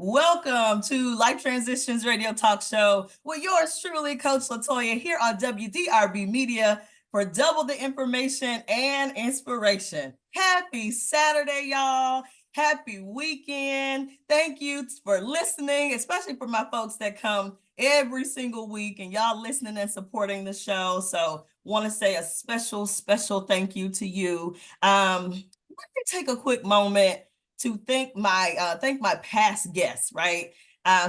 Welcome to Life Transitions Radio Talk Show with yours truly, Coach Latoya, here on WDRB Media for double the information and inspiration. Happy Saturday, y'all. Happy weekend. Thank you for listening, especially for my folks that come every single week and y'all listening and supporting the show. So want to say a special thank you to you. Let me take a quick moment to thank my past guests, right?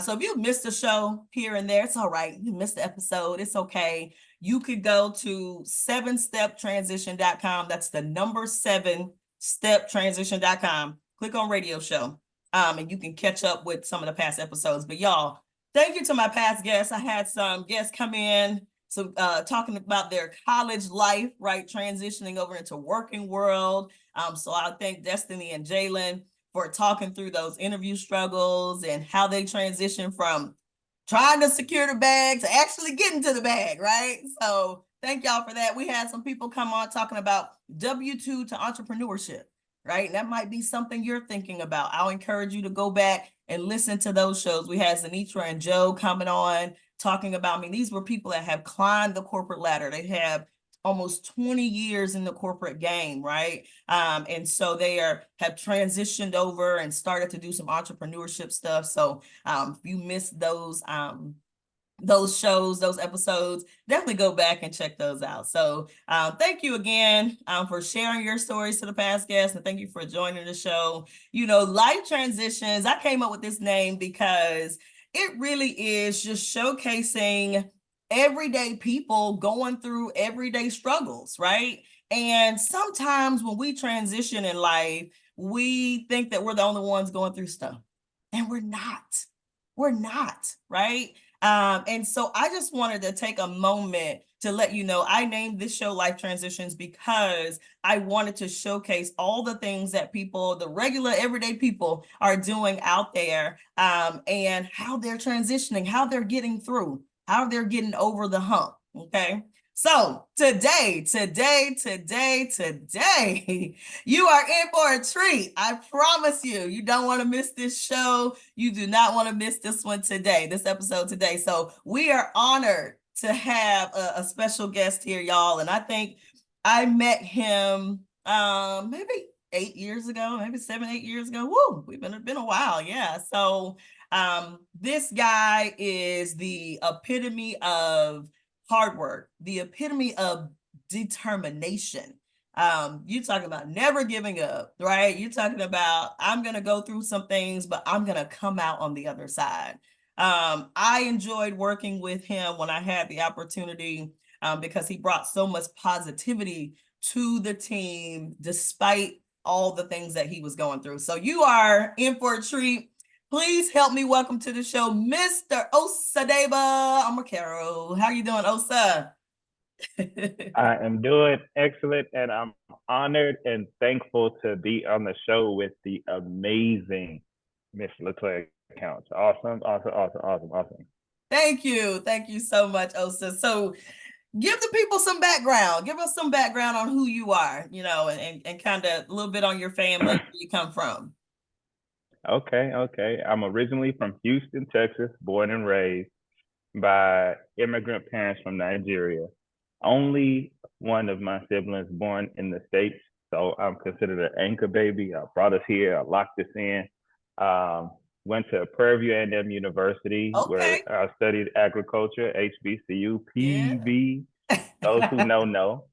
So if you missed a show here and there, it's all right. You missed the episode, it's okay. You could go to 7steptransition.com. That's the number 7steptransition.com. Click on radio show, and you can catch up with some of the past episodes. But y'all, thank you to my past guests. I had some guests come in, so talking about their college life, right? Transitioning over into working world. So I thank Destiny and Jalen for talking through those interview struggles and how they transition from trying to secure the bag to actually getting to the bag, right? So thank y'all for that. We had some people come on talking about W-2 to entrepreneurship, right? And that might be something you're thinking about. I'll encourage you to go back and listen to those shows. We had Zanitra and Joe coming on talking about, these were people that have climbed the corporate ladder. They have almost 20 years in the corporate game, right? And so they have transitioned over and started to do some entrepreneurship stuff. So if you missed those shows, those episodes, definitely go back and check those out. So thank you again for sharing your stories to the past guests, and thank you for joining the show. Life Transitions, I came up with this name because it really is just showcasing everyday people going through everyday struggles, right? And sometimes when we transition in life, we think that we're the only ones going through stuff, and we're not. We're not, right? And so I just wanted to take a moment to let you know I named this show Life Transitions because I wanted to showcase all the things that people, the regular everyday people, are doing out there, and how they're transitioning, how they're getting through, how they're getting over the hump, okay? So today, you are in for a treat. I promise you, you don't want to miss this show. You do not want to miss this one today, this episode today. So we are honored to have a special guest here, y'all. And I think I met him maybe 8 years ago, maybe 7, 8 years ago. Woo, we've been a while, yeah. So this guy is the epitome of hard work, the epitome of determination. You're talking about never giving up, right? You're talking about, I'm going to go through some things, but I'm going to come out on the other side. I enjoyed working with him when I had the opportunity, because he brought so much positivity to the team, despite all the things that he was going through. So you are in for a treat. Please help me welcome to the show, Mr. Osadeba Omokaro. How you doing, Osa? I am doing excellent, and I'm honored and thankful to be on the show with the amazing Miss Latoya Counts. Awesome. Thank you. Thank you so much, Osa. So give the people some background. Give us some background on who you are, and kind of a little bit on your family, where you come from. Okay. I'm originally from Houston, Texas, born and raised by immigrant parents from Nigeria. Only one of my siblings born in the States, so I'm considered an anchor baby. I brought us here, I locked us in. Went to Prairie View A&M University, where I studied agriculture, HBCU, PV. Those who know.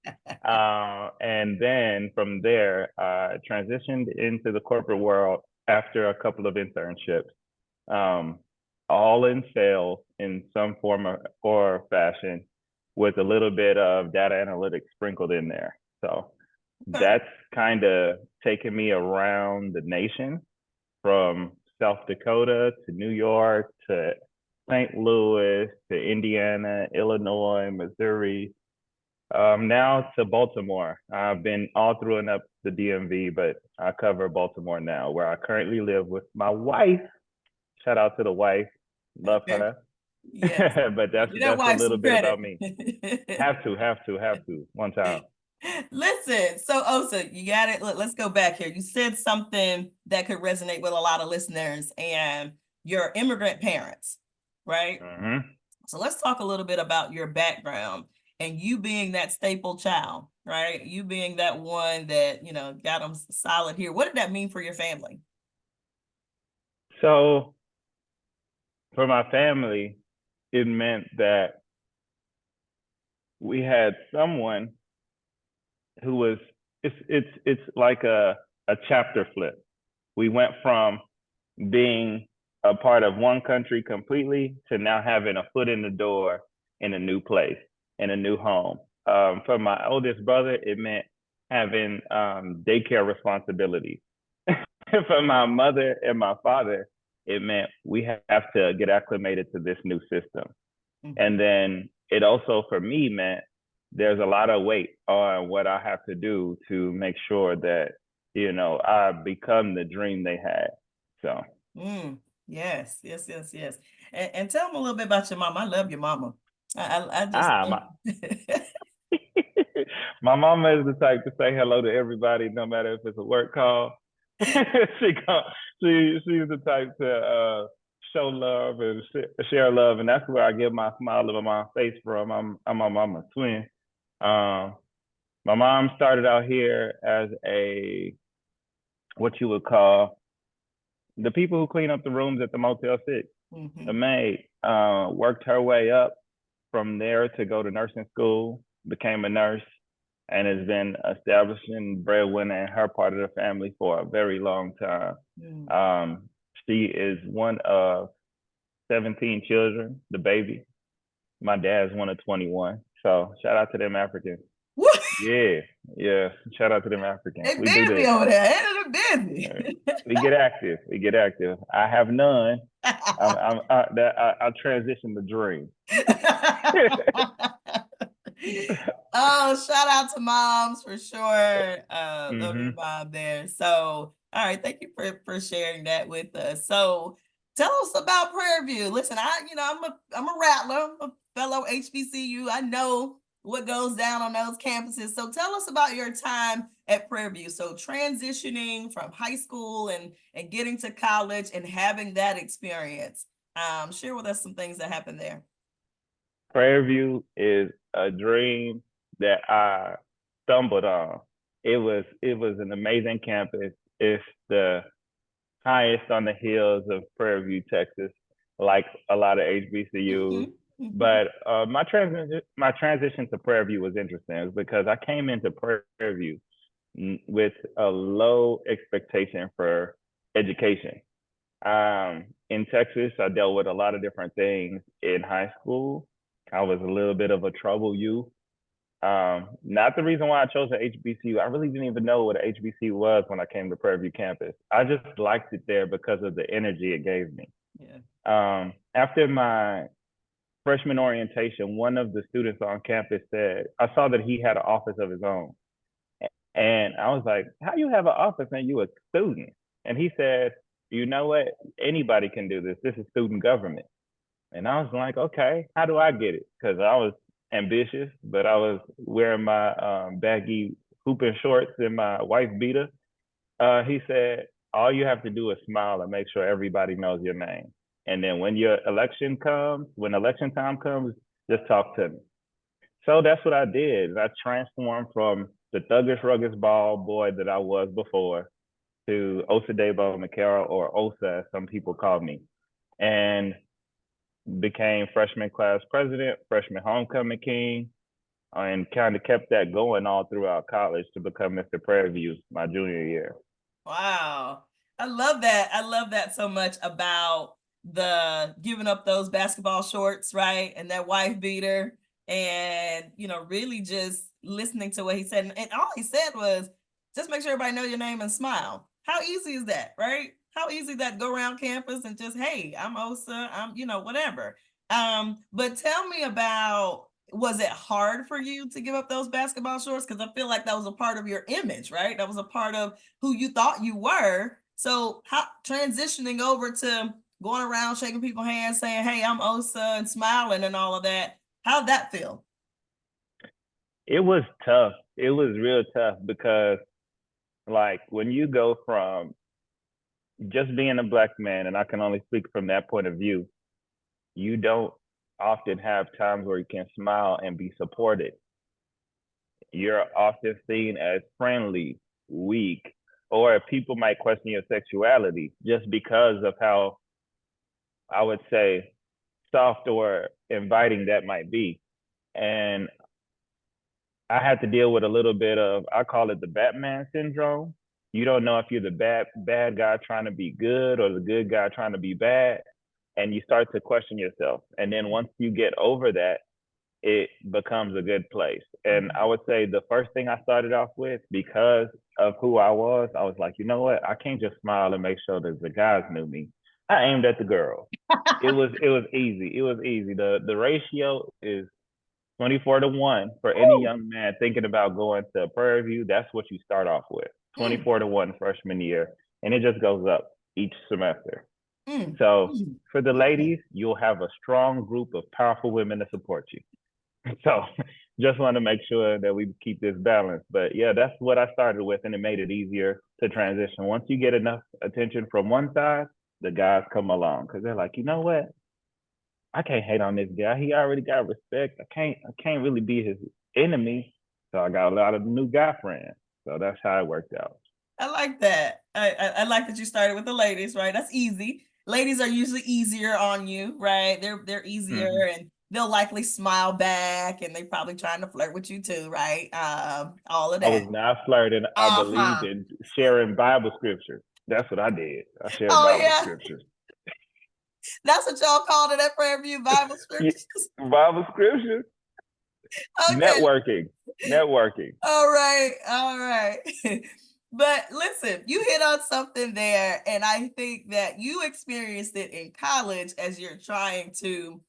And then from there, transitioned into the corporate world after a couple of internships, all in sales in some form or fashion, with a little bit of data analytics sprinkled in there. So that's kind of taken me around the nation, from South Dakota to New York to St. Louis to Indiana, Illinois, Missouri, now to Baltimore. I've been all through and up the DMV, but I cover Baltimore now, where I currently live with my wife. Shout out to the wife. Love her. Yes. But that's a little bit about me. Have to. One time. Listen, so Osa, you got it. Let's go back here. You said something that could resonate with a lot of listeners, and your immigrant parents, right? Mm-hmm. So let's talk a little bit about your background and you being that staple child, right? You being that one that, got them solid here. What did that mean for your family? So for my family, it meant that we had someone who was it's like a chapter flip. We went from being a part of one country completely to now having a foot in the door in a new place, in a new home. For my oldest brother, it meant having daycare responsibilities. For my mother and my father, it meant we have to get acclimated to this new system. Mm-hmm. And then it also, for me, meant there's a lot of weight on what I have to do to make sure that, I become the dream they had. So. Yes. And tell them a little bit about your mom. I love your mama. I just my mama is the type to say hello to everybody, no matter if it's a work call. she's the type to show love and share love, and that's where I get my smile over my face from. I'm my mama's twin. My mom started out here as what you would call the people who clean up the rooms at the Motel 6. Mm-hmm. The maid worked her way up from there to go to nursing school, became a nurse, and has been establishing breadwinner in her part of the family for a very long time. Mm. She is one of 17 children, the baby. My dad's one of 21. So shout out to them Africans. What? Yeah. Shout out to them Africans. They busy over there. They're busy. We get active. I have none. I transition the dream. Oh, shout out to moms for sure. Love your mom there. So, all right, thank you for sharing that with us. So, tell us about Prairie View. Listen, I'm a rattler, a fellow HBCU. I know what goes down on those campuses. So, tell us about your time at Prairie View. So, transitioning from high school and getting to college and having that experience. Share with us some things that happened there. Prairie View is a dream that I stumbled on. It was an amazing campus. It's the highest on the hills of Prairie View, Texas, like a lot of HBCUs. Mm-hmm. But my transition to Prairie View was interesting because I came into Prairie View with a low expectation for education. In Texas, I dealt with a lot of different things in high school. I was a little bit of a trouble youth. Not the reason why I chose an HBCU. I really didn't even know what an HBCU was when I came to Prairie View campus. I just liked it there because of the energy it gave me. Yeah. After my freshman orientation, one of the students on campus said, I saw that he had an office of his own. And I was like, how do you have an office and you a student? And he said, you know what? Anybody can do this. This is student government. And I was like, okay, how do I get it? Because I was ambitious, but I was wearing my baggy hooping shorts and my wife beater. He said, all you have to do is smile and make sure everybody knows your name. And then when election time comes, just talk to me. So that's what I did. I transformed from the thuggish, rugged ball boy that I was before to Osadeba, Omokaro, or Osa, as some people call me. And became freshman class president, freshman homecoming king, and kind of kept that going all throughout college to become Mr. Prairie View my junior year. Wow. I love that. I love that so much about the giving up those basketball shorts, right? And that wife beater and, really just listening to what he said. And all he said was, just make sure everybody know your name and smile. How easy is that, right? How easy that go around campus and just, hey, I'm Osa, I'm, whatever. But tell me about, was it hard for you to give up those basketball shorts? Because I feel like that was a part of your image, right? That was a part of who you thought you were. So how transitioning over to going around shaking people's hands, saying, hey, I'm Osa, and smiling and all of that. How'd that feel? It was tough. It was real tough because, like, when you go from just being a Black man, and I can only speak from that point of view, you don't often have times where you can smile and be supported. You're often seen as friendly, weak, or people might question your sexuality just because of how, I would say, soft or inviting that might be. And I had to deal with a little bit of, I call it the Batman syndrome. You don't know if you're the bad guy trying to be good or the good guy trying to be bad, and you start to question yourself. And then once you get over that, it becomes a good place. And I would say the first thing I started off with, because of who I was like, you know what? I can't just smile and make sure that the guys knew me. I aimed at the girls. It was easy. It was easy. The ratio is 24-1 for any Ooh. young man thinking about going to Prairie View. That's what you start off with. Mm, 24-1 freshman year. And it just goes up each semester. mm, So mm. for the Okay. ladies, you'll have a strong group of powerful women to support you. So just want to make sure that we keep this balance. But yeah, that's what I started with, and it made it easier to transition. Once you get enough attention from one side, the guys come along because they're like, you know what? I can't hate on this guy. He already got respect. I can't really be his enemy. So I got a lot of new guy friends. So that's how it worked out. I like that. I like that you started with the ladies, right? That's easy. Ladies are usually easier on you, right? They're easier Mm-hmm. and they'll likely smile back and they probably trying to flirt with you too, right? All of I was that. not flirting. I believed Uh-huh. in sharing Bible scriptures. That's what I did. I shared Oh Bible yeah. scriptures. That's what y'all called it at Prayer View Bible Yeah, scriptures. Bible scriptures. Okay. Networking. Networking. All right. All right. But listen, you hit on something there, and I think that you experienced it in college as you're trying to,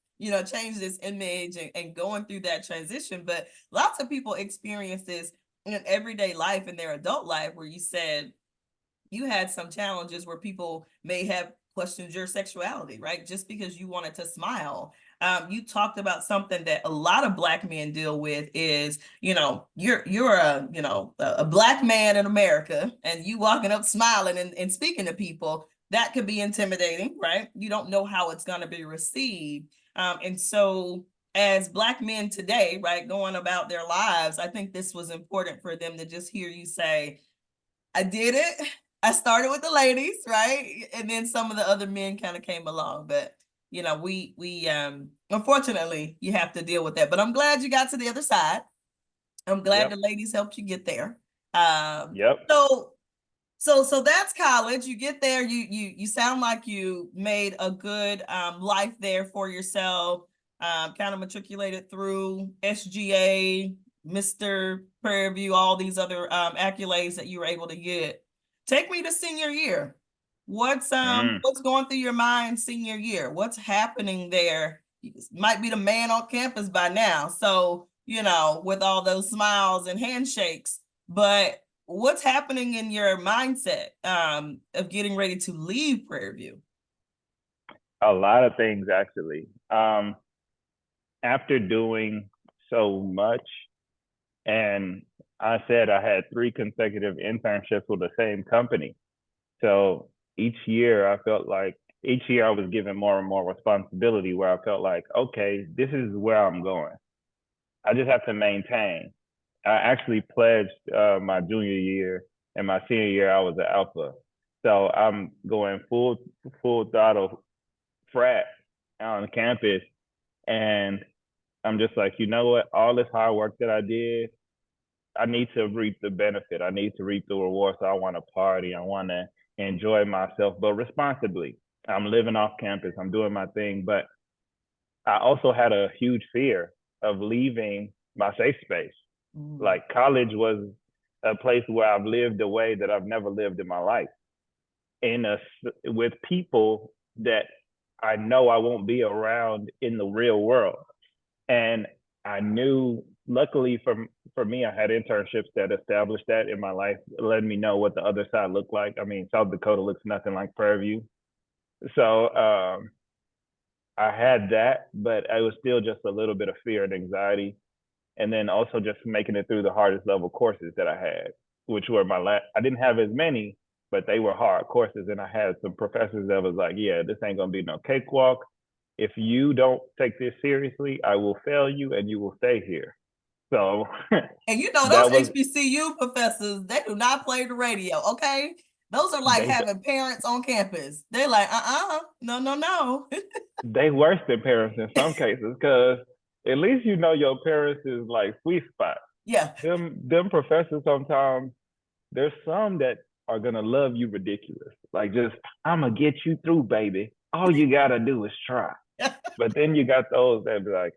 change this image and going through that transition. But lots of people experience this in everyday life in their adult life where you said you had some challenges where people may have questioned your sexuality, right? Just because you wanted to smile. You talked about something that a lot of Black men deal with is, you're a Black man in America, and you walking up smiling and speaking to people. That could be intimidating, right? You don't know how it's going to be received, and so as Black men today, right, going about their lives, I think this was important for them to just hear you say, I did it. I started with the ladies, right? And then some of the other men kind of came along. But we unfortunately you have to deal with that. But I'm glad you got to the other side. I'm glad the Yep. ladies helped you get there. Um, Yep. so so that's college. You get there, you sound like you made a good life there for yourself. Kind of matriculated through SGA, Mr. Prairie View, all these other accolades that you were able to get. Take me to senior year. Mm. What's going through your mind senior year? What's happening there? You might be the man on campus by now. So, with all those smiles and handshakes, but what's happening in your mindset of getting ready to leave Prairie View? A lot of things actually. After doing so much, and I said I had 3 consecutive internships with the same company. So each year I was given more and more responsibility where I felt like, okay, this is where I'm going. I just have to maintain. I actually pledged my junior year and my senior year I was an alpha. So I'm going full throttle frat on campus, and I'm just like, you know what? All this hard work that I did, I need to reap the benefit. I need to reap the reward. So I want to party. I want to enjoy myself, but responsibly. I'm living off campus. I'm doing my thing, but I also had a huge fear of leaving my safe space. Mm. Like college was a place where I've lived a way that I've never lived in my life, in a with people that I know I won't be around in the real world. And I knew, luckily for me, I had internships that established that in my life, letting me know what the other side looked like. I mean, South Dakota looks nothing like Prairie View. So I had that, but it was still just a little bit of fear and anxiety. And then also just making it through the hardest level courses that I had, which were I didn't have as many, but they were hard courses. And I had some professors that was like, yeah, this ain't gonna be no cakewalk. If you don't take this seriously, I will fail you and you will stay here. So And you know, that those was HBCU professors, they do not play the radio, okay? Those are like they having parents on campus. They're like, no, no, no. they worse than parents in some cases, because at least you know your parents is like sweet spot. Yeah. Them professors sometimes, there's some that are gonna love you ridiculous. Like, just, I'm gonna get you through, baby. All you gotta do is try. But then you got those that be like,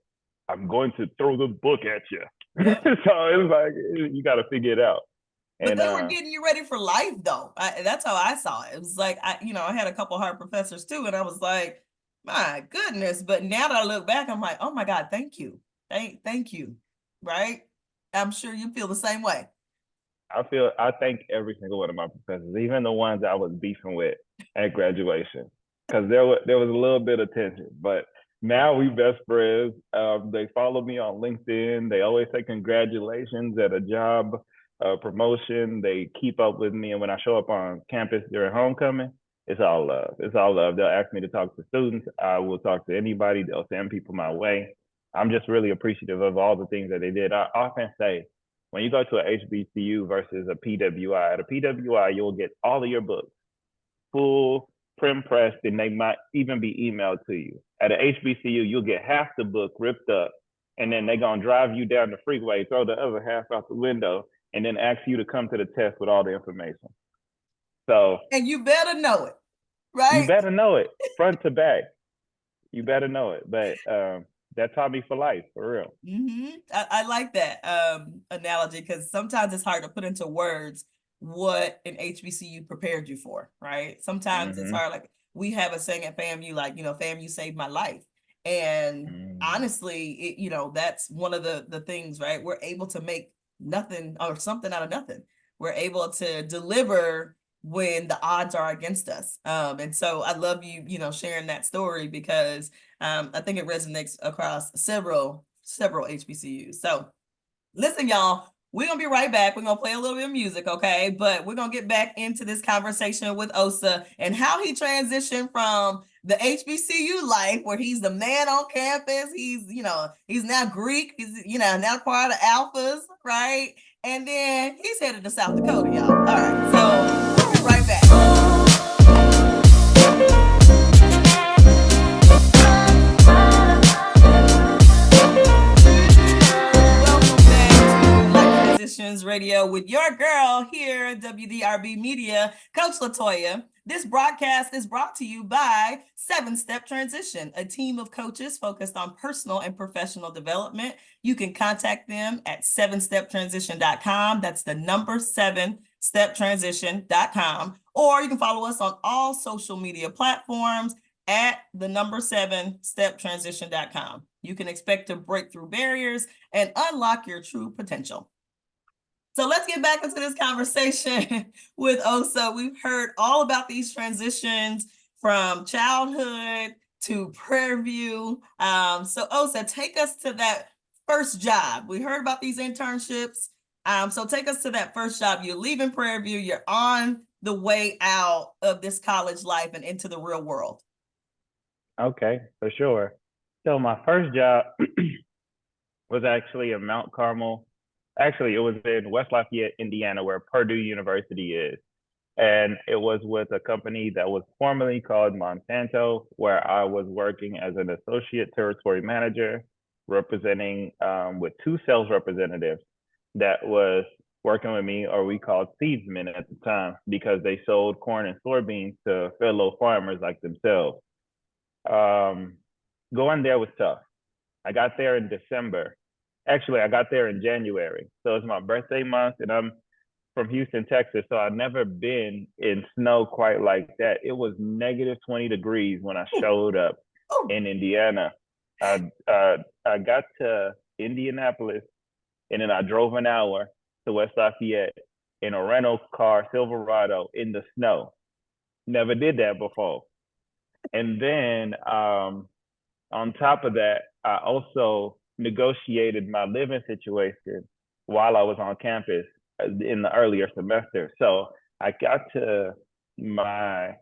I'm going to throw the book at you. Yeah. So it's like you gotta figure it out. But And they were getting you ready for life, though. That's how I saw it. It was like, I had a couple hard professors too, and I was like, my goodness. But now that I look back, I'm like, oh my God, thank you. Thank you. Right? I'm sure you feel the same way. I thank every single one of my professors, even the ones I was beefing with at graduation, because there was a little bit of tension. But now we best friends. They follow me on LinkedIn. They always say congratulations at a job promotion. They keep up with me, and when I show up on campus during homecoming, it's all love. It's all love. They'll ask me to talk to students. I will talk to anybody. They'll send people my way. I'm just really appreciative of all the things that they did. I often say, when you go to a HBCU versus a PWI, at a PWI, you'll get all of your books, full, prim pressed, and they might even be emailed to you. At a HBCU, you'll get half the book ripped up, and then they're going to drive you down the freeway, throw the other half out the window, and then ask you to come to the test with all the information. So, and you better know it, you right? better know it, front to back. You better know it. But that taught me for life, for real. I like that analogy, because sometimes it's hard to put into words what an HBCU prepared you for, right? Sometimes it's hard. Like, we have a saying at FAMU, like, FAMU saved my life. And honestly, that's one of the things, right? We're able to make nothing or something out of nothing. We're able to deliver when the odds are against us. And so I love you, sharing that story, because I think it resonates across several HBCUs. So listen, y'all, we're gonna be right back. We're gonna play a little bit of music, okay? But we're gonna get back into this conversation with Osa and how he transitioned from the HBCU life, where he's the man on campus. He's now Greek. He's, now part of Alphas, right? And then he's headed to South Dakota, y'all. All right, so we'll be right back. Radio with your girl here, WDRB Media, Coach Latoya. This broadcast is brought to you by 7-Step Transition, a team of coaches focused on personal and professional development. You can contact them at 7steptransition.com. That's the number 7steptransition.com. Or you can follow us on all social media platforms at the number 7steptransition.com. You can expect to break through barriers and unlock your true potential. So let's get back into this conversation with Osa. We've heard all about these transitions from childhood to Prairie View. So Osa, take us to that first job. We heard about these internships. So take us to that first job. You're leaving Prairie View. You're on the way out of this college life and into the real world. Okay, for sure. So my first job was actually in Mount Carmel. Actually, it was in West Lafayette, Indiana, where Purdue University is. And it was with a company that was formerly called Monsanto, where I was working as an associate territory manager, representing with 2 sales representatives that was working with me, or we called seedsmen at the time, because they sold corn and soybeans to fellow farmers like themselves. Going there was tough. I got there in December. Actually, I got there in January. So it's my birthday month, and I'm from Houston, Texas. So I've never been in snow quite like that. It was negative 20 degrees when I showed up in Indiana. I got to Indianapolis, and then I drove an hour to West Lafayette in a rental car, Silverado, in the snow. Never did that before. And then on top of that, I also negotiated my living situation while I was on campus in the earlier semester. So I got to my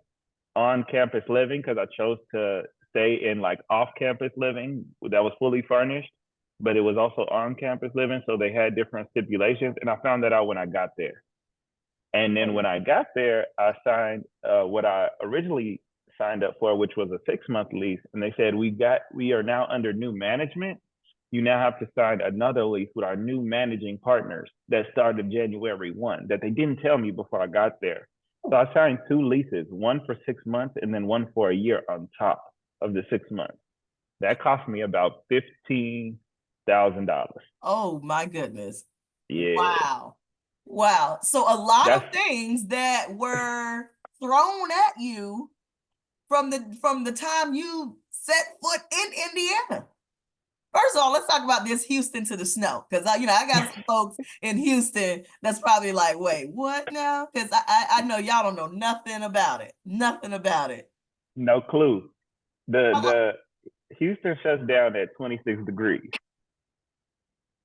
on-campus living because I chose to stay in like off-campus living that was fully furnished, but it was also on-campus living, so they had different stipulations, and I found that out when I got there. And then when I got there, I signed what I originally signed up for, which was a 6-month lease, and they said we are now under new management. You now have to sign another lease with our new managing partners that started January 1 that they didn't tell me before I got there. So I signed 2 leases, one for 6 months and then one for a year on top of the 6 months. That cost me about $15,000. Oh my goodness. Yeah. Wow. Wow. So a lot of That's things that were thrown at you from the time you set foot in Indiana. First of all, let's talk about this Houston to the snow, because I got some folks in Houston that's probably like, wait, what now? Because I know y'all don't know nothing about it, nothing about it. no clue. Uh, The Houston shuts down at 26 degrees.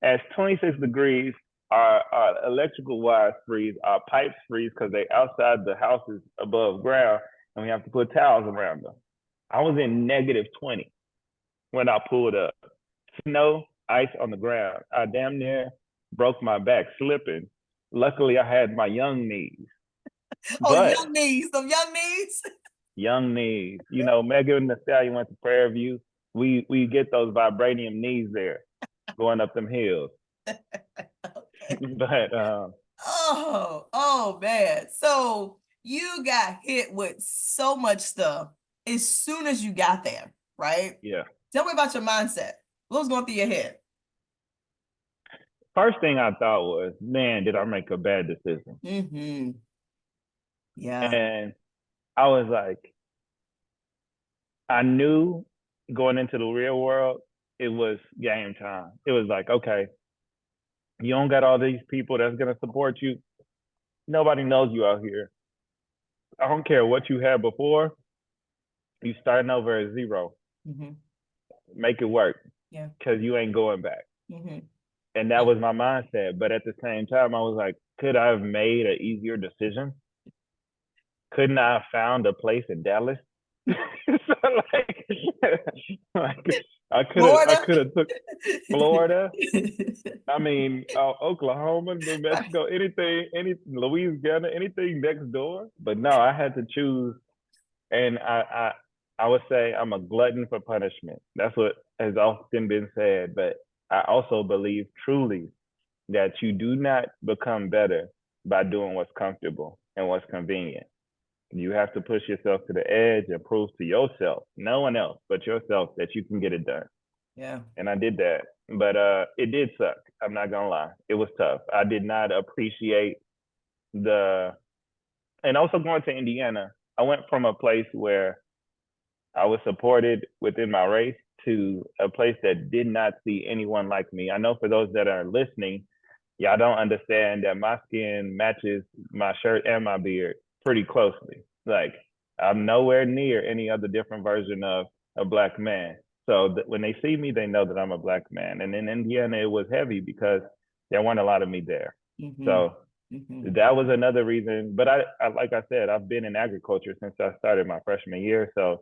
At 26 degrees, our electrical wires freeze, our pipes freeze because they outside the houses above ground, and we have to put towels around them. I was in -20 when I pulled up. Snow, ice on the ground. I damn near broke my back slipping. Luckily, I had my young knees, oh, but some young knees. young knees. You know, Megan Thee Stallion went to Prairie View. We get those vibranium knees there, going up them hills. But Oh man. So you got hit with so much stuff as soon as you got there, right? yeah, Tell me about your mindset. What was going through your head? first thing I thought was, man, did I make a bad decision? Mm-hmm. Yeah. And I was like, I knew going into the real world, it was game time. It was like, okay, you don't got all these people that's gonna support you. Nobody knows you out here. I don't care what you had before. You starting over at 0. Mm-hmm. Make it work, Yeah. because you ain't going back. Mm-hmm. And that was my mindset. But at the same time, I was like, could I have made an easier decision? Couldn't I have found a place in Dallas? So like I Florida. could have took Florida. I mean, Oklahoma, New Mexico, any Louisiana, anything next door. But no, I had to choose, and I would say I'm a glutton for punishment. That's what has often been said. But I also believe truly that you do not become better by doing what's comfortable and what's convenient. You have to push yourself to the edge and prove to yourself, no one else but yourself, that you can get it done. Yeah. And I did that. But it did suck. I'm not gonna lie. It was tough. I did not appreciate the and also going to Indiana, I went from a place where I was supported within my race to a place that did not see anyone like me. I know for those that are listening, y'all don't understand that my skin matches my shirt and my beard pretty closely. Like, I'm nowhere near any other different version of a black man. So when they see me, they know that I'm a black man. And in Indiana, it was heavy because there weren't a lot of me there. Mm-hmm. So Mm-hmm. that was another reason. But I like I said, I've been in agriculture since I started my freshman year. So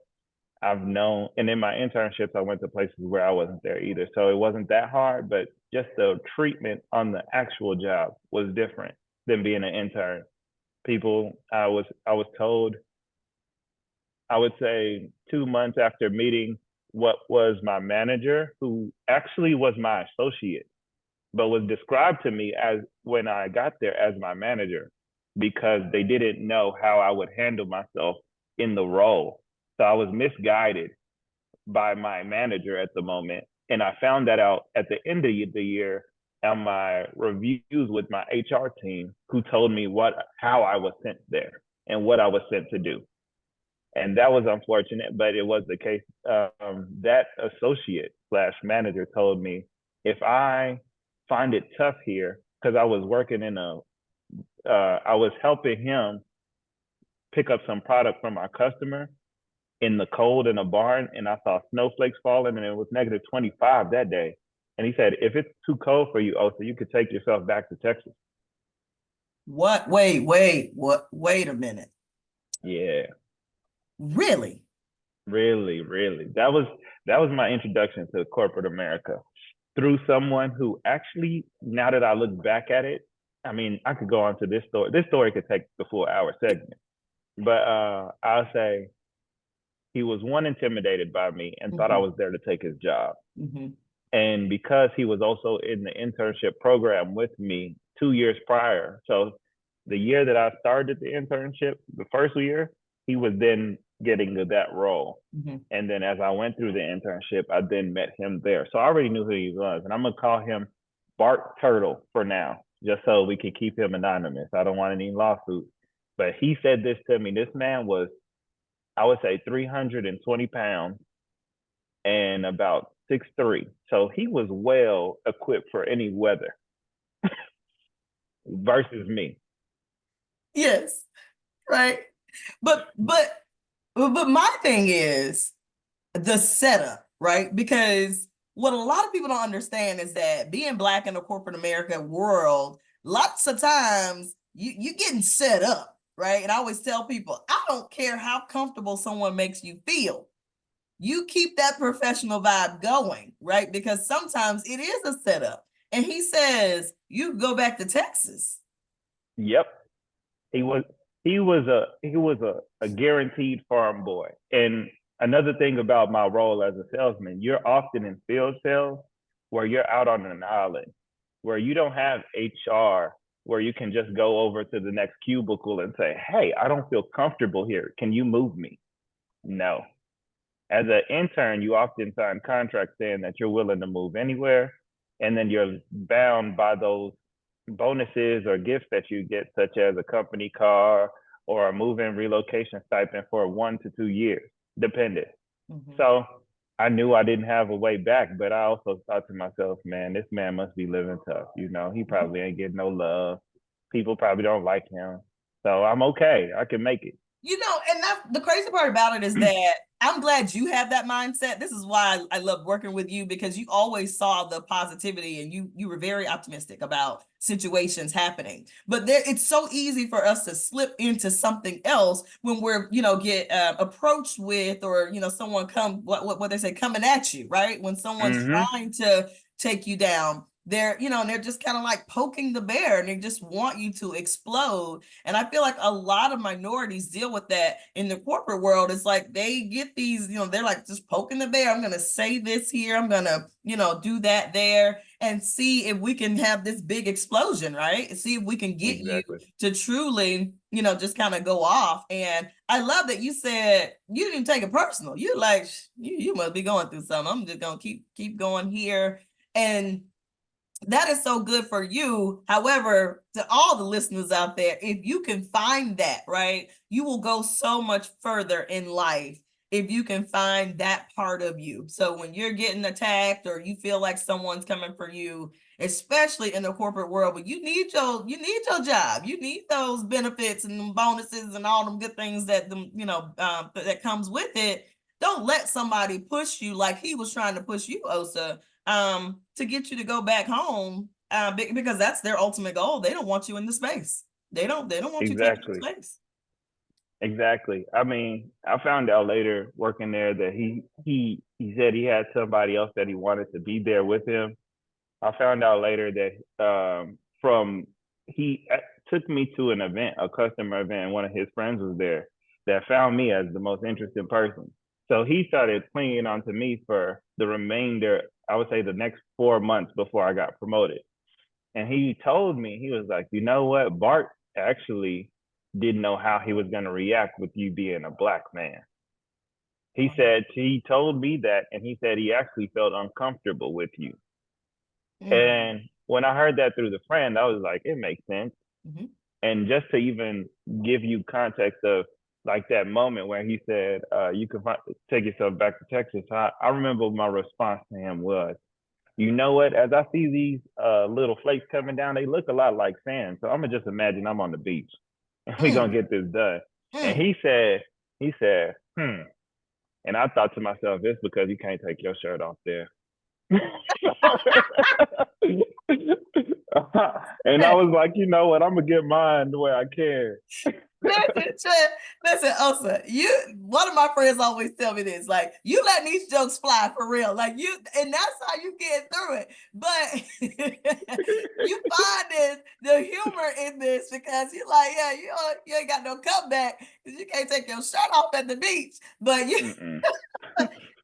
I've known, and in my internships, I went to places where I wasn't there either. So it wasn't that hard, but just the treatment on the actual job was different than being an intern. People, I was told, I would say 2 months after meeting what was my manager, who actually was my associate, but was described to me as when I got there as my manager, because they didn't know how I would handle myself in the role. So I was misguided by my manager at the moment. And I found that out at the end of the year on my reviews with my HR team, who told me how I was sent there and what I was sent to do. And that was unfortunate, but it was the case. That associate slash manager told me, if I find it tough here, because I was working I was helping him pick up some product from our customer in the cold in a barn, and I saw snowflakes falling, and it was -25 that day. And he said, if it's too cold for you, oh, so you could take yourself back to Texas. What? Wait a minute. Yeah, Really? really, really. That was my introduction to corporate America through someone who actually, now that I look back at it, I mean, I could go on to this story. This story could take the full hour segment, but I'll say he was one intimidated by me and thought I Mhm, was there to take his job. mhm, And because he was also in the internship program with me 2 years prior, so the year that I started the internship, the first year, he was then getting to that role. mhm. And then as I went through the internship, I then met him there. So I already knew who he was. And I'm going to call him Bart Turtle for now, just so we can keep him anonymous. I don't want any lawsuits. But he said this to me. This man was, I would say, 320 pounds and about 6'3". So he was well equipped for any weather versus me. Yes, right. But my thing is the setup, right? Because what a lot of people don't understand is that being Black in the corporate America world, lots of times you getting set up, right? And I always tell people, I don't care how comfortable someone makes you feel. You keep that professional vibe going, right? Because sometimes it is a setup. And he says, you go back to Texas. Yep. He was he was a guaranteed farm boy. And another thing about my role as a salesman, you're often in field sales where you're out on an island, where you don't have HR, where you can just go over to the next cubicle and say, "Hey, I don't feel comfortable here. Can you move me?" No. As an intern, you often sign contracts saying that you're willing to move anywhere, and then you're bound by those bonuses or gifts that you get, such as a company car or a move-in relocation stipend for 1 to 2 years, dependent. Mhm. So I knew I didn't have a way back, but I also thought to myself, man, this man must be living tough. He probably ain't getting no love. People probably don't like him. So I'm okay. I can make it. And that's the crazy part about it is that I'm glad you have that mindset. This is why I love working with you because you always saw the positivity and you were very optimistic about situations happening. But it's so easy for us to slip into something else when we're get approached with or someone what they say coming at you, right? When someone's Mm-hmm. trying to take you down, they're just kind of like poking the bear and they just want you to explode. And I feel like a lot of minorities deal with that in the corporate world. It's like they get these, they're like just poking the bear. I'm going to say this here. I'm going to, do that there and see if we can have this big explosion, right? And see if we can get you Exactly. to truly, just kind of go off. And I love that you said you didn't take it personal. You're like, you must be going through something. I'm just going to keep going here. And that is so good for you. However, to all the listeners out there, if you can find that, right, you will go so much further in life if you can find that part of you. So when you're getting attacked or you feel like someone's coming for you, especially in the corporate world, but you need your job. You need those benefits and bonuses and all them good things that that comes with it. Don't let somebody push you like he was trying to push you, Osa, to get you to go back home, because that's their ultimate goal. They don't want you in the space. They don't want you taking Exactly. space. Exactly. I mean, I found out later working there that he said he had somebody else that he wanted to be there with him. I found out later that from he took me to an event, a customer event, and one of his friends was there that found me as the most interesting person. So he started clinging on to me for the remainder, I would say the next 4 months before I got promoted. And he told me, he was like, you know what? Bart actually didn't know how he was going to react with you being a black man. He said, he told me that, and he said he actually felt uncomfortable with you. Mm-hmm. And when I heard that through the friend, I was like, it makes sense. Mm-hmm. And just to even give you context of like that moment where he said, you can take yourself back to Texas, I remember my response to him was, you know what? As I see these little flakes coming down, they look a lot like sand. So I'm gonna just imagine I'm on the beach and we're gonna Mm, get this done. And mm. he said, and I thought to myself, it's because you can't take your shirt off there. And I was like, you know what? I'm gonna get mine the way I can. Listen, Osa, one of my friends always tell me this, like, you letting these jokes fly for real. Like and that's how you get through it. But you finding the humor in this because you're like, yeah, you ain't got no comeback because you can't take your shirt off at the beach. But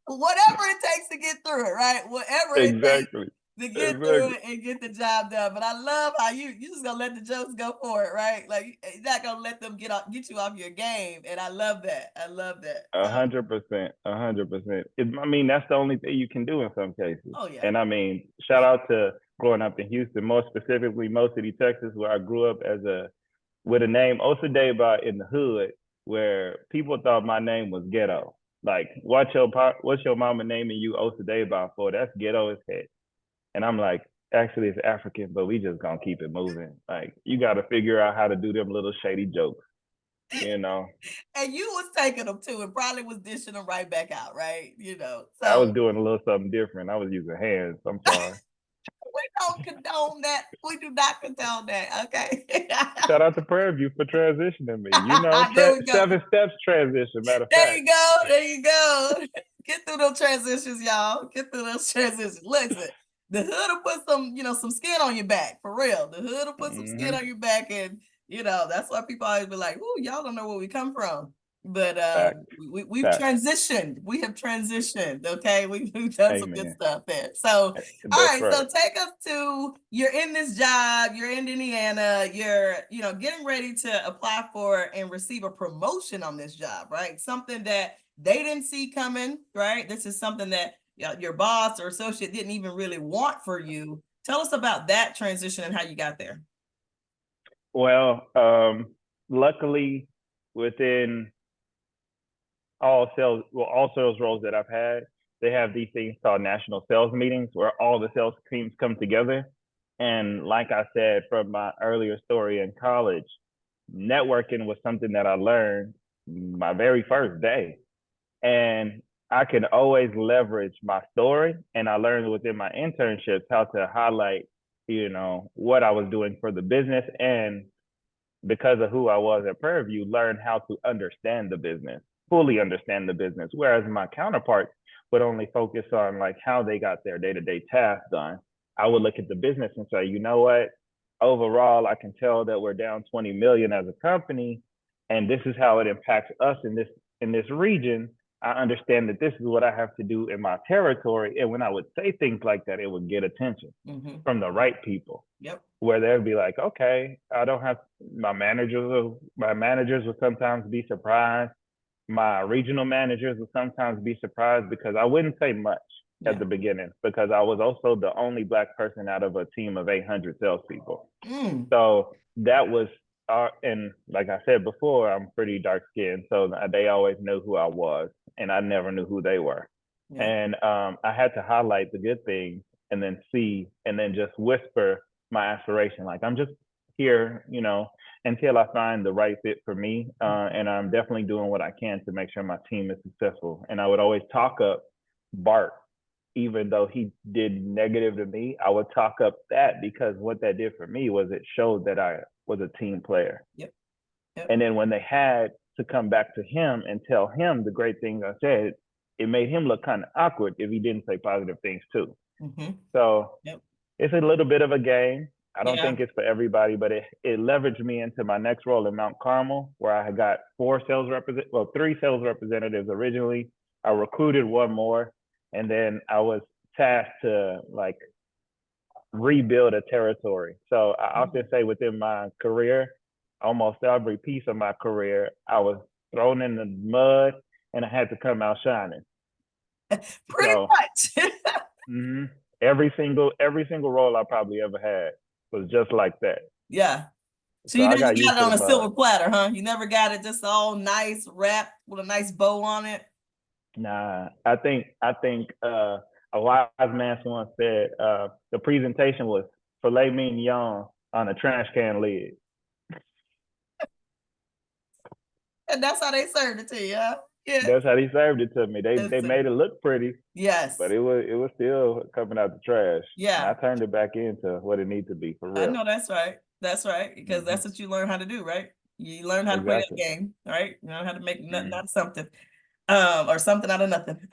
whatever it takes to get through it, right? Whatever it takes to get through it and get the job done. But I love how you just gonna let the jokes go for it, right? Like you're not gonna let them get you off your game. And I love that. I love that. 100%, 100%. I mean, that's the only thing you can do in some cases. Oh yeah. And I mean, shout out to growing up in Houston, more specifically Mo City, Texas, where I grew up with a name Osadeba in the hood, where people thought my name was ghetto. Like, what's your mama naming you Osadeba for? That's ghetto as heck. And I'm like, actually, it's African, but we just gonna keep it moving. Like, you got to figure out how to do them little shady jokes, you know. And you was taking them too, and probably was dishing them right back out, right? So I was doing a little something different. I was using hands. I'm sorry. We don't condone that. We do not condone that. Okay. Shout out to Prairie View for transitioning me. You know, 7 steps transition. Matter of fact. There you go. Get through those transitions, y'all. Get through those transitions. Listen, the hood will put some skin on your back, for real. The hood will put some skin on your back, and that's why people always be like, "Ooh, y'all don't know where we come from." But we've transitioned. We have transitioned. Okay, we've done some good stuff there. So, all right. So take us to, you're in this job. You're in Indiana. You're getting ready to apply for and receive a promotion on this job, right? Something that they didn't see coming, right? This is something that your boss or associate didn't even really want for you. Tell us about that transition and how you got there. Well, luckily, within all sales roles that I've had, they have these things called national sales meetings where all the sales teams come together. And like I said from my earlier story in college, networking was something that I learned my very first day. And I can always leverage my story. And I learned within my internships how to highlight, what I was doing for the business. And because of who I was at Prairie View, learn how to understand the business, fully understand the business. Whereas my counterparts would only focus on like how they got their day-to-day tasks done. I would look at the business and say, you know what? Overall, I can tell that we're down 20 million as a company, and this is how it impacts us in this region. I understand that this is what I have to do in my territory. And when I would say things like that, it would get attention from the right people. Yep. Where they'd be like, okay, I don't have my managers would sometimes be surprised. My regional managers would sometimes be surprised because I wouldn't say much at the beginning because I was also the only Black person out of a team of 800 salespeople. So that was, and like I said before, I'm pretty dark skinned. So they always knew who I was and I never knew who they were. Yeah. And I had to highlight the good things and then just whisper my aspiration. Like, I'm just here, until I find the right fit for me. And I'm definitely doing what I can to make sure my team is successful. And I would always talk up Bart, even though he did negative to me. I would talk up that because what that did for me was it showed that I was a team player. Yep. And then when they had to come back to him and tell him the great things I said, it made him look kind of awkward if he didn't say positive things too. So it's a little bit of a game. I don't think it's for everybody, but it leveraged me into my next role in Mount Carmel, where I had got 3 sales representatives originally. I recruited one more, and then I was tasked to like rebuild a territory. So I often say within my career, almost every piece of my career, I was thrown in the mud and I had to come out shining. Pretty much. Every single role I probably ever had was just like that. Yeah. So you never got it on a silver platter, huh? You never got it just all nice wrapped with a nice bow on it? Nah, I think a wise man once said the presentation was filet mignon on a trash can lid. And that's how they served it to you, huh? Yeah. That's how they served it to me. They made it look pretty, Yes. but it was still coming out the trash. And Yeah. I turned it back into what it needs to be for I real. know that's right. That's right. Because Hmm. that's what you learn how to do, right? You learn how to play that Exactly. game, right? You learn how to make nothing Hmm. out of something, or something out of nothing.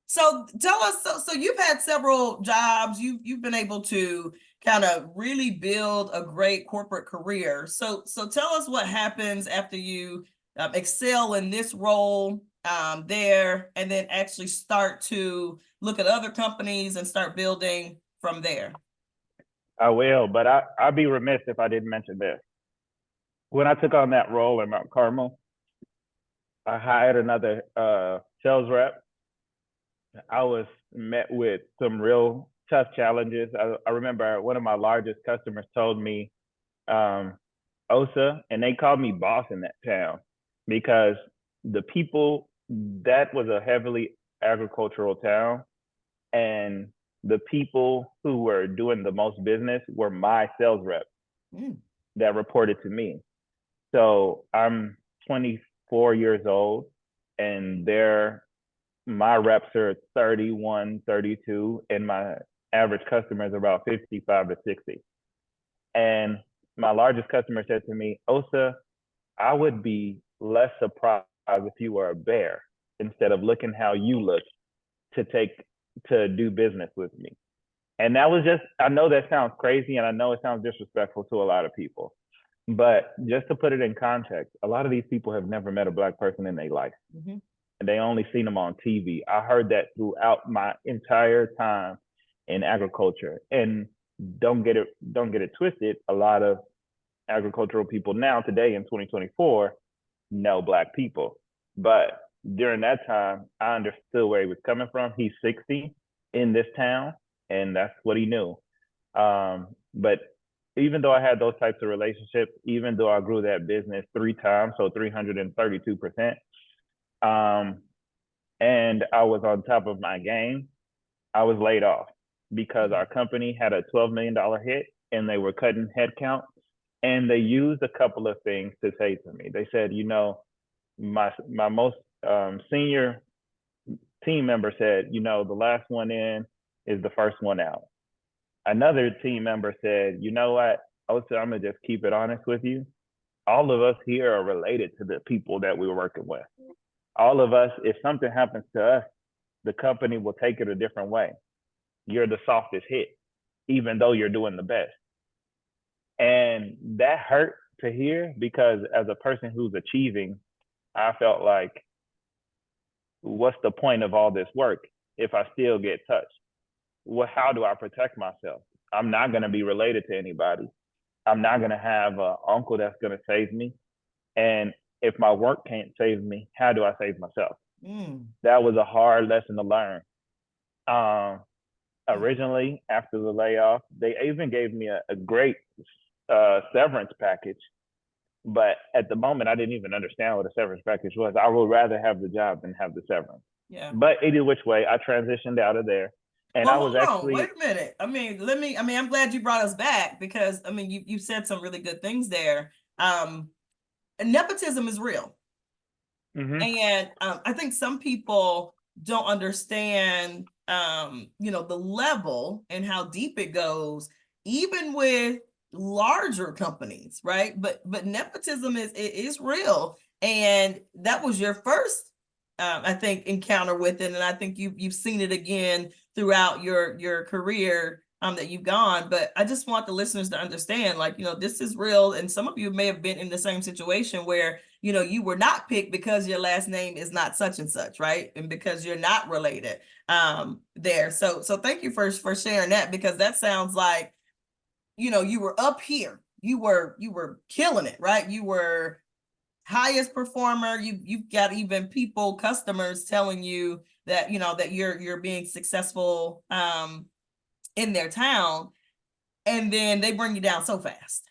So tell us, so you've had several jobs, you've been able to kind of really build a great corporate career. So tell us what happens after you excel in this role there, and then actually start to look at other companies and start building from there. I will, but I'd be remiss if I didn't mention this. When I took on that role in Mount Carmel, I hired another sales rep. I was met with some real tough challenges. I remember one of my largest customers told me, Osa, and they called me boss in that town because the people, that was a heavily agricultural town, and the people who were doing the most business were my sales reps Mm. that reported to me. So I'm 24 years old, and my reps are 31, 32, and my average customer is about 55 to 60. And my largest customer said to me, Osa, I would be less surprised if you were a bear instead of looking how you look to take to do business with me. And that was just, I know that sounds crazy and I know it sounds disrespectful to a lot of people. But just to put it in context, a lot of these people have never met a Black person in their life. Mm-hmm. And they only seen them on TV. I heard that throughout my entire time in agriculture. And don't get it twisted. A lot of agricultural people now today in 2024 know Black people. But during that time, I understood where he was coming from. He's 60 in this town, and that's what he knew. But even though I had those types of relationships, even though I grew that business 3 times, so 332%, and I was on top of my game, I was laid off because our company had a $12 million hit and they were cutting headcount. And they used a couple of things to say to me. They said, my most senior team member said, the last one in is the first one out. Another team member said, you know what? I'm going to just keep it honest with you. All of us here are related to the people that we were working with. All of us, if something happens to us, the company will take it a different way. You're the softest hit, even though you're doing the best. And that hurt to hear because as a person who's achieving, I felt like, what's the point of all this work if I still get touched? Well, how do I protect myself? I'm not going to be related to anybody. I'm not going to have an uncle that's going to save me. And if my work can't save me, how do I save myself? Mm. That was a hard lesson to learn. Originally, after the layoff, they even gave me a great severance package. But at the moment, I didn't even understand what a severance package was. I would rather have the job than have the severance. Yeah. But either which way, I transitioned out of there. And Well, I was hold on, actually, wait a minute. I'm glad you brought us back because you said some really good things there. Nepotism is real. mm-hmm. And I think some people don't understand, the level and how deep it goes, even with larger companies, right? But nepotism is real, and that was your first, I think, encounter with it, and I think you've seen it again throughout your career that you've gone. But I just want the listeners to understand, this is real, and some of you may have been in the same situation where you were not picked because your last name is not such and such, right? And because you're not related there. So thank you for sharing that, because that sounds like, you were up here. You were killing it, right? You were highest performer. You've got even people, customers telling you that, that you're being successful in their town. And then they bring you down so fast,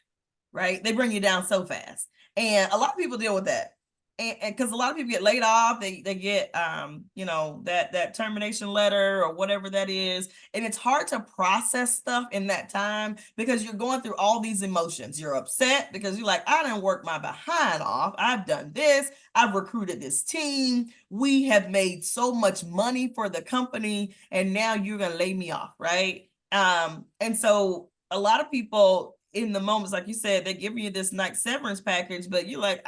right? They bring you down so fast. And a lot of people deal with that. and because a lot of people get laid off, they get that termination letter or whatever that is, and it's hard to process stuff in that time because you're going through all these emotions. You're upset because you're like, I didn't work my behind off. I've done this. I've recruited this team. We have made so much money for the company, and now you're gonna lay me off, right? And so a lot of people in the moments, like you said, they're giving you this nice severance package, but you're like,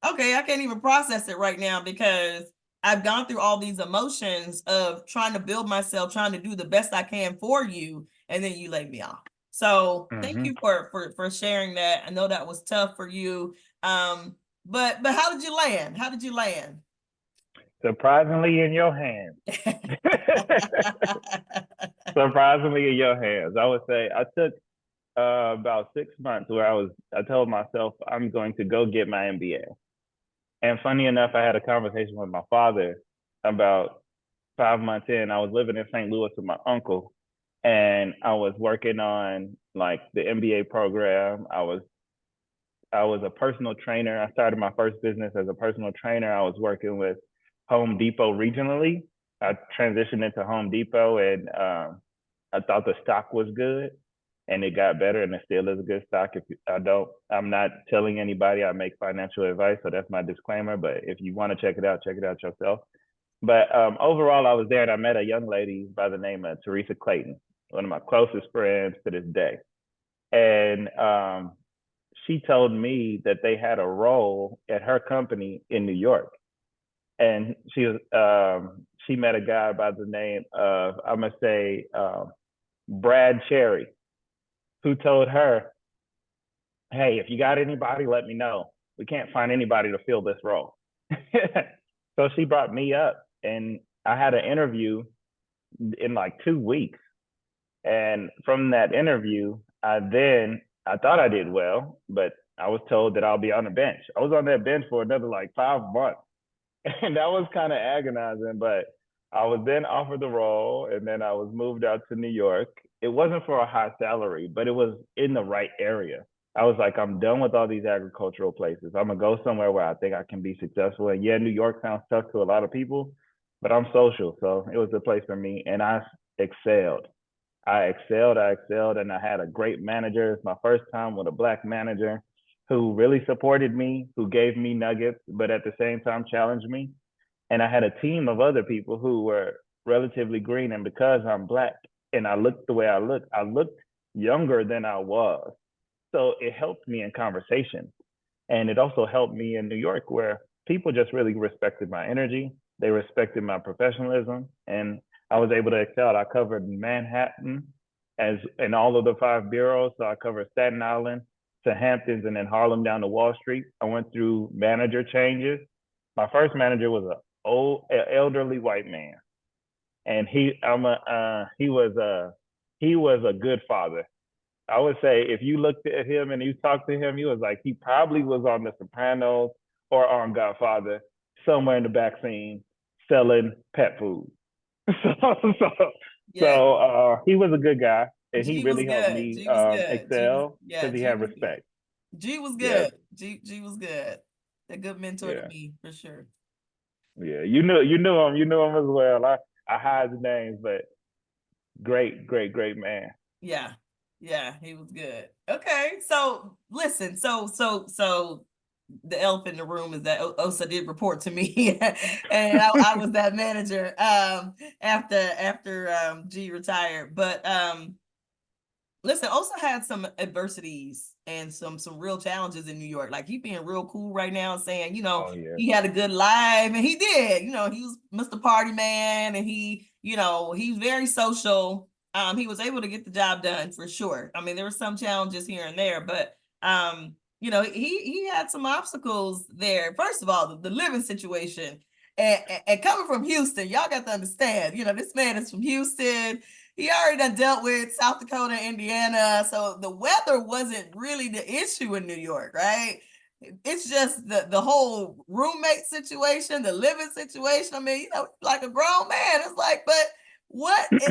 okay, I can't even process it right now because I've gone through all these emotions of trying to build myself, trying to do the best I can for you, and then you lay me off. So thank you for sharing that. I know that was tough for you. But how did you land? How did you land? Surprisingly in your hands. Surprisingly in your hands. I would say I took about 6 months where I told myself I'm going to go get my MBA. And funny enough, I had a conversation with my father about 5 months in. I was living in St. Louis with my uncle, and I was working on like the MBA program. I was a personal trainer. I started my first business as a personal trainer. I was working with Home Depot regionally. I transitioned into Home Depot, and I thought the stock was good, and it got better, and it still is a good stock. If I'm not telling anybody I make financial advice, so that's my disclaimer. But if you want to check it out yourself. But overall, I was there, and I met a young lady by the name of Teresa Clayton, one of my closest friends to this day. And she told me that they had a role at her company in New York, and she met a guy by the name of, I'm gonna say, Brad Cherry, who told her, hey, if you got anybody, let me know. We can't find anybody to fill this role. So she brought me up, and I had an interview in like 2 weeks. And from that interview, I thought I did well, but I was told that I'll be on the bench. I was on that bench for another like 5 months. And that was kind of agonizing, but I was then offered the role, and then I was moved out to New York. It wasn't for a high salary, but it was in the right area. I was like, I'm done with all these agricultural places. I'm gonna go somewhere where I think I can be successful. And yeah, New York sounds tough to a lot of people, but I'm social, so it was the place for me. And I excelled. I excelled, and I had a great manager. It's my first time with a Black manager who really supported me, who gave me nuggets, but at the same time challenged me. And I had a team of other people who were relatively green. And because I'm Black and I looked the way I looked younger than I was. So it helped me in conversation. And it also helped me in New York, where people just really respected my energy. They respected my professionalism, and I was able to excel. I covered Manhattan as in all of the 5 boroughs. So I covered Staten Island to Hamptons, and then Harlem down to Wall Street. I went through manager changes. My first manager was an elderly white man, and he was a good father. I would say if you looked at him and you talked to him, he was like, he probably was on The Sopranos or on Godfather, somewhere in the back scene selling pet food. So he was a good guy, and he really helped me excel because he had respect. G was Yeah, good. G was good. A good mentor to yeah, me for sure. yeah. You knew him as well. I hide the names, but great man. Yeah. Yeah, he was good. Okay. So listen, so the elephant in the room is that Osa did report to me and I was that manager after G retired. But listen, Osa had some adversities and some real challenges in New York. Like he being real cool right now, saying, Oh yeah. he had a good life, and he did. He was Mr. Party Man, and he's very social. He was able to get the job done for sure. I mean, there were some challenges here and there, but he had some obstacles there. First of all, the living situation. And coming from Houston, y'all got to understand, this man is from Houston. He already done dealt with South Dakota, Indiana. So the weather wasn't really the issue in New York, right? It's just the whole roommate situation, the living situation. I mean, like a grown man, it's like, but what is,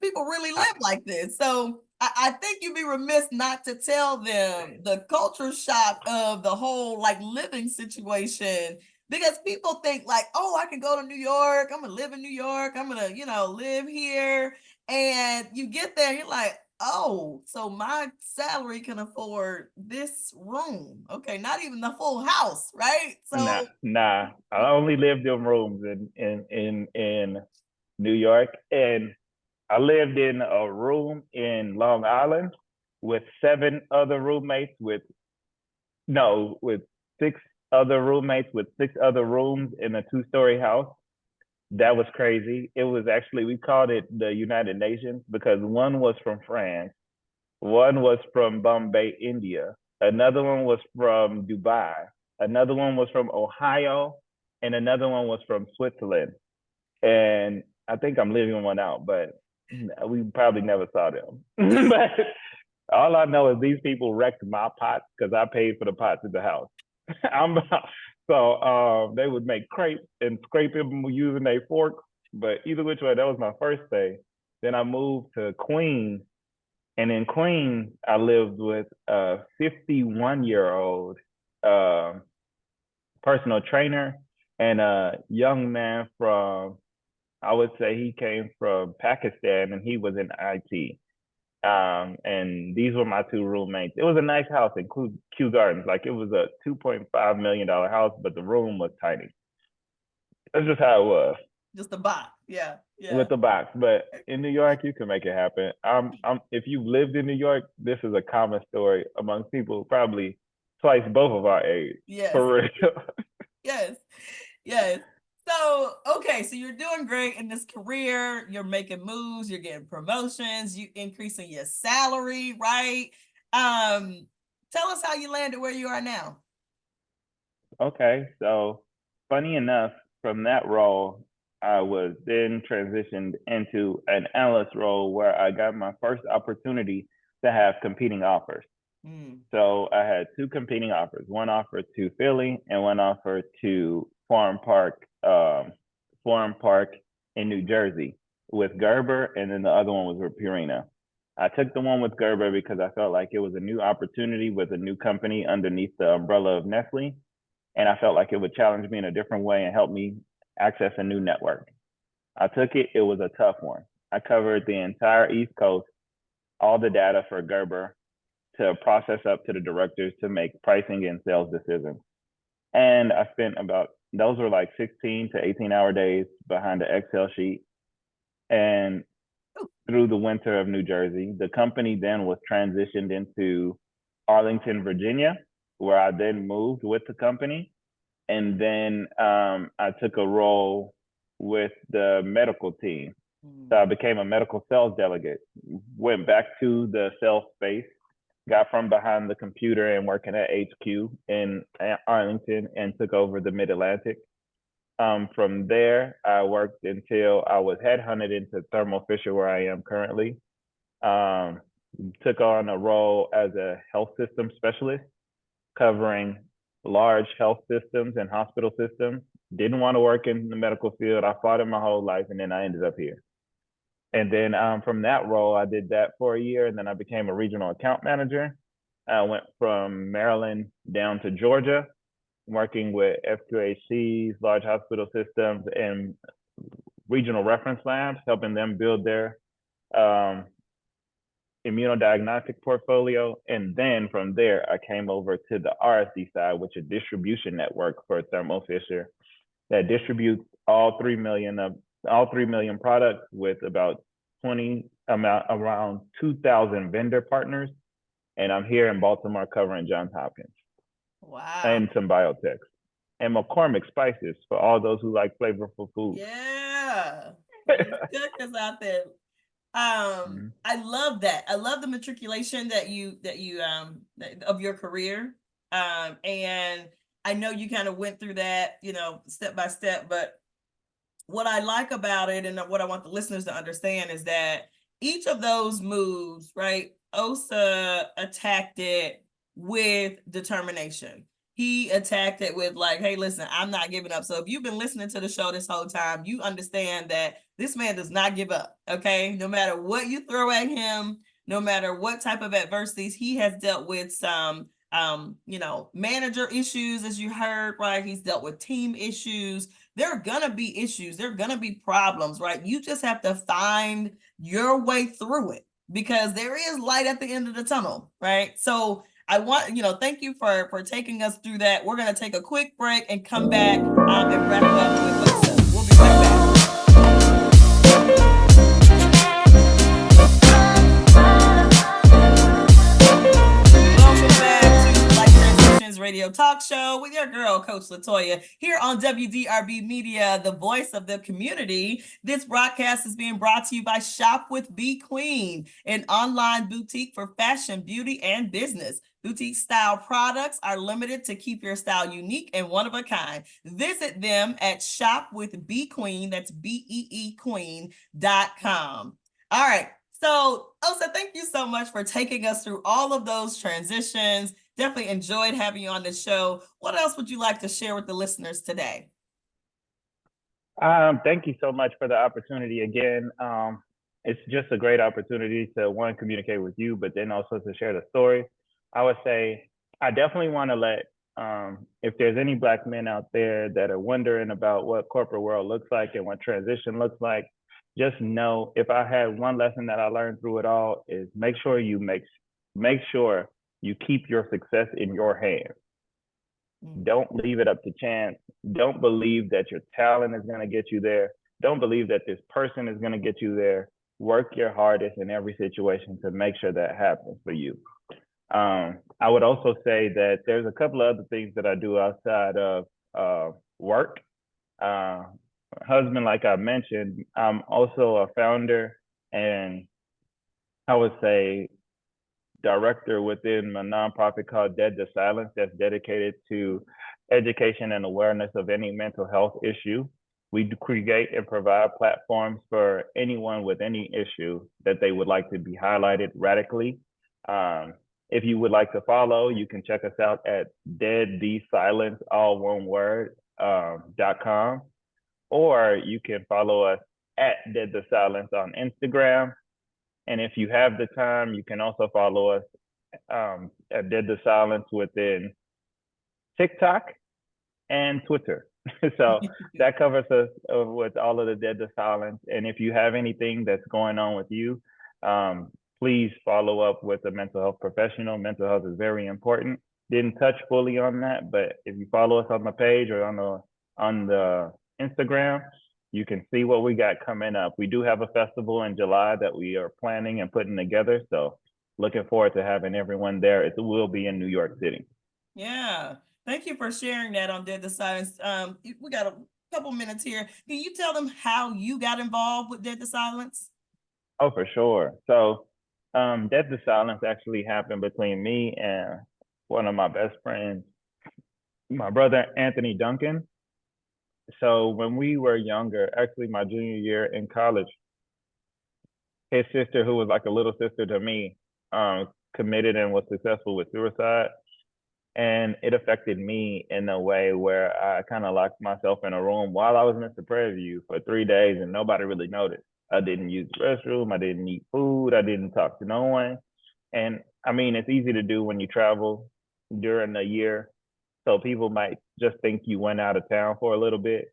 people really live like this. So I think you'd be remiss not to tell them the culture shock of the whole like living situation, because people think like, oh, I can go to New York, I'm gonna live in New York, I'm gonna, live here. And you get there, and you're like, oh, so my salary can afford this room. Okay, not even the full house, right? Nah, So nah. I only lived in rooms in New York, and I lived in a room in Long Island with seven other roommates with no, with six other roommates with six other rooms in a two-story house. That was crazy. It was actually, we called it the United Nations because one was from France, one was from Bombay, India, another one was from Dubai, another one was from Ohio, and another one was from Switzerland. And I think I'm leaving one out, but we probably never saw them. But all I know is these people wrecked my pots because I paid for the pots in the house. I'm so they would make crepes and scrape them using their forks. But either which way, that was my first day. Then I moved to Queens, and in Queens, I lived with a 51-year-old personal trainer and a young man from, I would say he came from Pakistan, and he was in IT. And these were my two roommates. It was a nice house in Kew Gardens. Like it was a $2.5 million house, but the room was tiny. That's just how it was just a box. Yeah. with the box. But in New York, you can make it happen. If you've lived in New York, this is a common story among people probably twice both of our age. Yes. For real. Yes. Yes. So, okay, so you're doing great in this career. You're making moves, you're getting promotions, you increasing your salary, right? Tell us how you landed where you are now. Okay, so funny enough, from that role, I was then transitioned into an analyst role where I got my first opportunity to have competing offers. So I had two competing offers, one offer to Philly and one offer to Forum Park in New Jersey with Gerber, and then the other one was with Purina. I took the one with Gerber because I felt like it was a new opportunity with a new company underneath the umbrella of Nestle, and I felt like it would challenge me in a different way and help me access a new network. I took it. It was a tough one. I covered the entire East Coast, all the data for Gerber to process up to the directors to make pricing and sales decisions. And I spent those were like 16 to 18-hour days behind the Excel sheet. And through the winter of New Jersey, the company then was transitioned into Arlington, Virginia, where I then moved with the company. And then I took a role with the medical team. So I became a medical sales delegate, went back to the sales space, got from behind the computer and working at HQ in Arlington and took over the Mid-Atlantic. From there, I worked until I was headhunted into Thermo Fisher, where I am currently. Took on a role as a health system specialist, covering large health systems and hospital systems. Didn't want to work in the medical field. I fought it my whole life, and then I ended up here. And then from that role, I did that for a year, and then I became a regional account manager. I went from Maryland down to Georgia, working with FQHCs, large hospital systems, and regional reference labs, helping them build their immunodiagnostic portfolio. And then from there, I came over to the RSD side, which is a distribution network for Thermo Fisher that distributes all 3 million products with about around 2,000 vendor partners. And I'm here in Baltimore covering Johns Hopkins. Wow. And some biotechs. And McCormick Spices for all those who like flavorful food. Yeah. Cookers out there. I love that. I love the matriculation that you of your career. And I know you kind of went through that, step by step, but what I like about it and what I want the listeners to understand is that each of those moves, right? Osa attacked it with determination. He attacked it with like, hey, listen, I'm not giving up. So if you've been listening to the show this whole time, you understand that this man does not give up, okay? No matter what you throw at him, no matter what type of adversities. He has dealt with some manager issues, as you heard, right? He's dealt with team issues. There are gonna be issues, there are gonna be problems, right? You just have to find your way through it, because there is light at the end of the tunnel, right? So I want, thank you for taking us through that. We're going to take a quick break and come back and wrap up with Osa. We'll be right back. Welcome back to Life Transitions Radio Talk Show with your girl, Coach Latoya, here on WDRB Media, the voice of the community. This broadcast is being brought to you by Shop with Be Queen, an online boutique for fashion, beauty, and business. Boutique style products are limited to keep your style unique and one of a kind. Visit them at Shop with Be Queen, that's BEE Queen.com. All right. So, Osa, thank you so much for taking us through all of those transitions. Definitely enjoyed having you on the show. What else would you like to share with the listeners today? Thank you so much for the opportunity again. It's just a great opportunity to, one, communicate with you, but then also to share the story. I would say I definitely want to let, if there's any Black men out there that are wondering about what corporate world looks like and what transition looks like, just know, if I had one lesson that I learned through it all, is make sure you keep your success in your hands. Don't leave it up to chance. Don't believe that your talent is going to get you there. Don't believe that this person is going to get you there. Work your hardest in every situation to make sure that happens for you. I would also say that there's a couple of other things that I do outside of work. Husband, like I mentioned, I'm also a founder and I would say director within a nonprofit called Dead to Silence that's dedicated to education and awareness of any mental health issue. We create and provide platforms for anyone with any issue that they would like to be highlighted radically. If you would like to follow, you can check us out at deadthesilence, all one word, .com, or you can follow us at Dead the Silence on Instagram. And if you have the time, you can also follow us at Dead the Silence within TikTok and Twitter. So that covers us with all of the Dead to Silence. And if you have anything that's going on with you, please follow up with a mental health professional. Mental health is very important. Didn't touch fully on that, but if you follow us on the page or on the Instagram, you can see what we got coming up. We do have a festival in July that we are planning and putting together. So looking forward to having everyone there. It will be in New York City. Yeah. Thank you for sharing that on Dead to Silence. We got a couple minutes here. Can you tell them how you got involved with Dead to Silence? Oh, for sure. So Dead to Silence actually happened between me and one of my best friends, my brother, Anthony Duncan. So when we were younger, actually my junior year in college, his sister, who was like a little sister to me, committed and was successful with suicide. And it affected me in a way where I kind of locked myself in a room while I was Mr. Prairie View for 3 days and nobody really noticed. I didn't use the restroom. I didn't eat food. I didn't talk to no one. And I mean, it's easy to do when you travel during the year. So people might just think you went out of town for a little bit.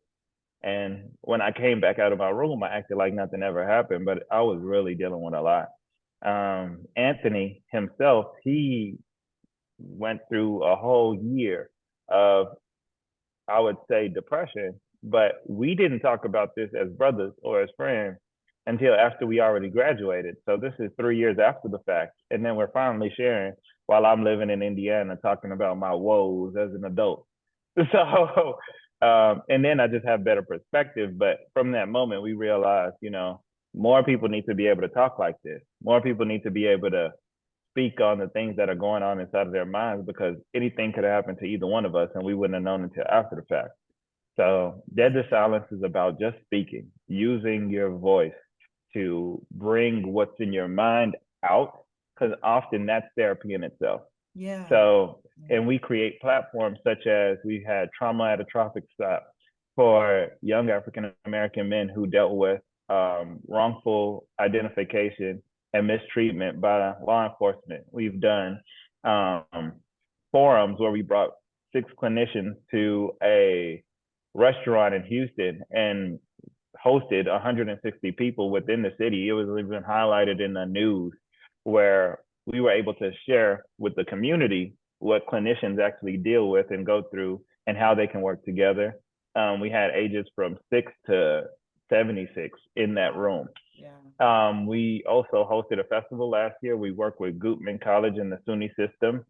And when I came back out of my room, I acted like nothing ever happened, but I was really dealing with a lot. Anthony himself, he went through a whole year of, I would say, depression, but we didn't talk about this as brothers or as friends until after we already graduated. So this is 3 years after the fact. And then we're finally sharing while I'm living in Indiana, talking about my woes as an adult. So, and then I just have better perspective. But from that moment, we realized, more people need to be able to talk like this. More people need to be able to speak on the things that are going on inside of their minds, because anything could happen to either one of us and we wouldn't have known until after the fact. So Dead to Silence is about just speaking, using your voice to bring what's in your mind out, because often that's therapy in itself. Yeah. So, and we create platforms such as we had Trauma at a Traffic Stop for young African American men who dealt with wrongful identification and mistreatment by law enforcement. We've done forums where we brought 6 clinicians to a restaurant in Houston and hosted 160 people within the city. It was even highlighted in the news, where we were able to share with the community what clinicians actually deal with and go through and how they can work together. We had ages from 6 to 76 in that room. Yeah. We also hosted a festival last year. We worked with Gutman College and the SUNY system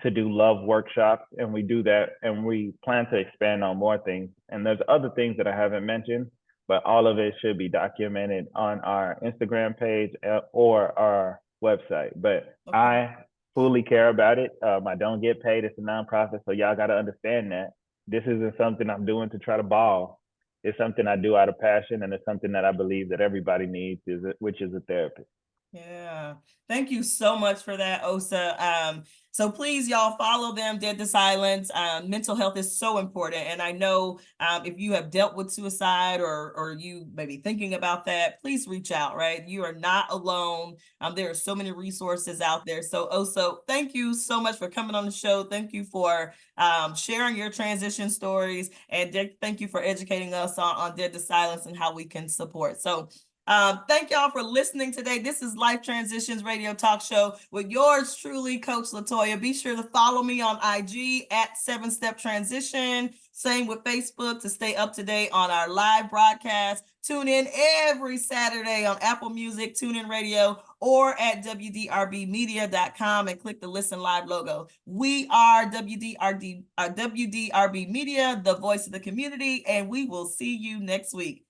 to do love workshops, and we do that, and we plan to expand on more things. And there's other things that I haven't mentioned, but all of it should be documented on our Instagram page or our website. But Okay. I fully care about it. I don't get paid. It's a nonprofit, so y'all got to understand that this isn't something I'm doing to try to ball. It's something I do out of passion, and it's something that I believe that everybody needs, which is a therapist. Yeah. Thank you so much for that, Osa. So please, y'all, follow them, Dead to Silence. Mental health is so important. And I know if you have dealt with suicide or you may be thinking about that, please reach out, right? You are not alone. There are so many resources out there. So Osa, thank you so much for coming on the show. Thank you for sharing your transition stories. And thank you for educating us on Dead to Silence and how we can support. So thank y'all for listening today. This is Life Transitions Radio Talk Show with yours truly, Coach Latoya. Be sure to follow me on IG at 7-Step Transition. Same with Facebook to stay up to date on our live broadcast. Tune in every Saturday on Apple Music, TuneIn Radio, or at WDRBmedia.com and click the Listen Live logo. We are WDRB Media, the voice of the community, and we will see you next week.